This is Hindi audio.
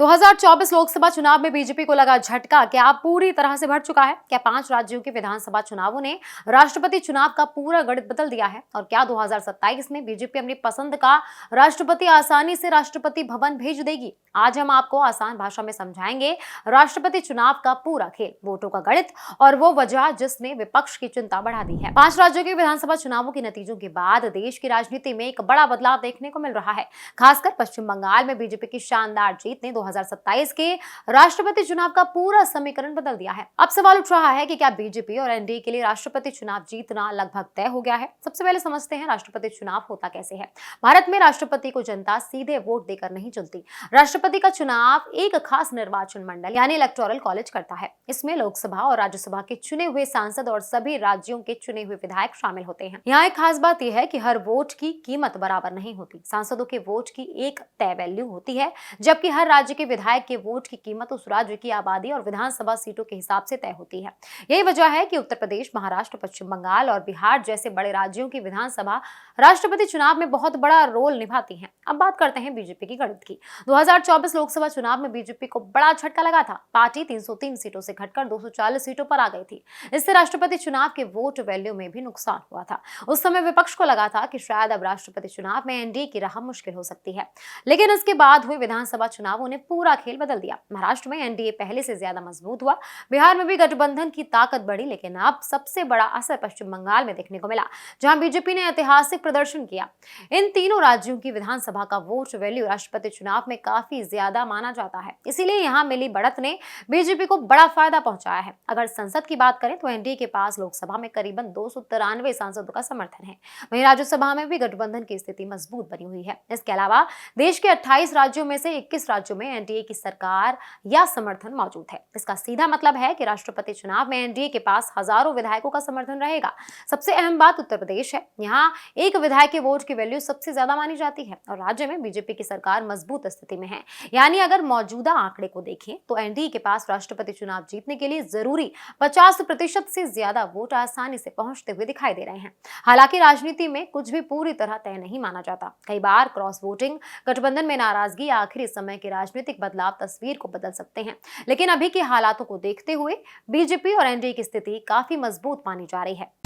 2024 लोकसभा चुनाव में बीजेपी को लगा झटका। क्या पूरी तरह से भर चुका है? क्या 5 राज्यों के विधानसभा चुनावों ने राष्ट्रपति चुनाव का पूरा गणित बदल दिया है? और क्या 2027 में बीजेपी अपनी पसंद का राष्ट्रपति आसानी से राष्ट्रपति भवन भेज देगी? आज हम आपको आसान भाषा में समझाएंगे राष्ट्रपति चुनाव का पूरा खेल, वोटों का गणित और वो वजह जिसने विपक्ष की चिंता बढ़ा दी है। 5 राज्यों के विधानसभा चुनावों के नतीजों के बाद देश की राजनीति में एक बड़ा बदलाव देखने को मिल रहा है। खासकर पश्चिम बंगाल में बीजेपी की शानदार जीत ने 2027 के राष्ट्रपति चुनाव का पूरा समीकरण बदल दिया है। अब सवाल उठ रहा है कि क्या बीजेपी और एनडीए के लिए राष्ट्रपति चुनाव जीतना लगभग तय हो गया है? सबसे पहले समझते हैं राष्ट्रपति चुनाव होता कैसे है। भारत में राष्ट्रपति को जनता सीधे वोट देकर नहीं चुनती। राष्ट्रपति का चुनाव एक खास निर्वाचन मंडल यानी इलेक्टोरल कॉलेज करता है। इसमें लोकसभा और राज्यसभा के चुने हुए सांसद और सभी राज्यों के चुने हुए विधायक शामिल होते हैं। यहाँ एक खास बात यह है कि हर वोट की कीमत बराबर नहीं होती। सांसदों के वोट की एक तय वैल्यू होती है, जबकि हर राज्य के विधायक के वोट की कीमत उस राज्य की आबादी और विधानसभा सीटों के हिसाब से तय होती है। यही वजह है कि उत्तर प्रदेश, महाराष्ट्र, पश्चिम बंगाल और बिहार जैसे बड़े राज्यों की विधानसभा राष्ट्रपति चुनाव में बहुत बड़ा रोल निभाती है। अब बात करते हैं बीजेपी की गणित की। 2024 लोकसभा चुनाव में बीजेपी को बड़ा झटका लगा था। पार्टी 303 सीटों से घटकर 240 सीटों पर आ गई थी। इससे राष्ट्रपति चुनाव के वोट वैल्यू में भी नुकसान हुआ था। उस समय विपक्ष को लगा था कि शायद अब राष्ट्रपति चुनाव में एनडीए की राह मुश्किल हो सकती है, लेकिन इसके बाद हुए विधानसभा चुनावों ने पूरा खेल बदल दिया। महाराष्ट्र में एनडीए पहले से ज्यादा मजबूत हुआ, बिहार में भी गठबंधन की ताकत बढ़ी, लेकिन अब सबसे बड़ा असर पश्चिम बंगाल में देखने को मिला, जहां बीजेपी ने ऐतिहासिक प्रदर्शन किया। इन तीनों राज्यों की विधानसभा का वोट वैल्यू राष्ट्रपति चुनाव में काफी ज्यादा माना जाता है, इसीलिए यहाँ मिली बढ़त ने बीजेपी को बड़ा फायदा पहुंचाया है। अगर संसद की बात करें तो एनडीए के पास लोकसभा में करीबन 293 सांसदों का समर्थन है। वहीं राज्यसभा में भी गठबंधन की स्थिति मजबूत बनी हुई है। इसके अलावा देश के 28 राज्यों में से 21 राज्यों में एनडीए की सरकार या समर्थन मौजूद है। इसका सीधा मतलब है कि राष्ट्रपति चुनाव में एनडीए के पास हजारों विधायकों का समर्थन रहेगा। सबसे अहम बात उत्तर प्रदेश है। यहाँ एक विधायक के वोट की वैल्यू सबसे ज्यादा मानी जाती है और राज्य में बीजेपी की सरकार मजबूत स्थिति में है। यानी अगर मौजूदा आंकड़े को देखें तो एनडीए के पास राष्ट्रपति चुनाव जीतने के लिए जरूरी 50% से ज्यादा वोट आसानी से पहुंचते हुए दिखाई दे रहे हैं। हालांकि राजनीति में कुछ भी पूरी तरह तय नहीं माना जाता। कई बार क्रॉस वोटिंग, गठबंधन में नाराजगी या आखिरी समय के राजनीतिक बदलाव तस्वीर को बदल सकते हैं, लेकिन अभी के हालातों को देखते हुए बीजेपी और एनडीए की स्थिति काफी मजबूत मानी जा रही है।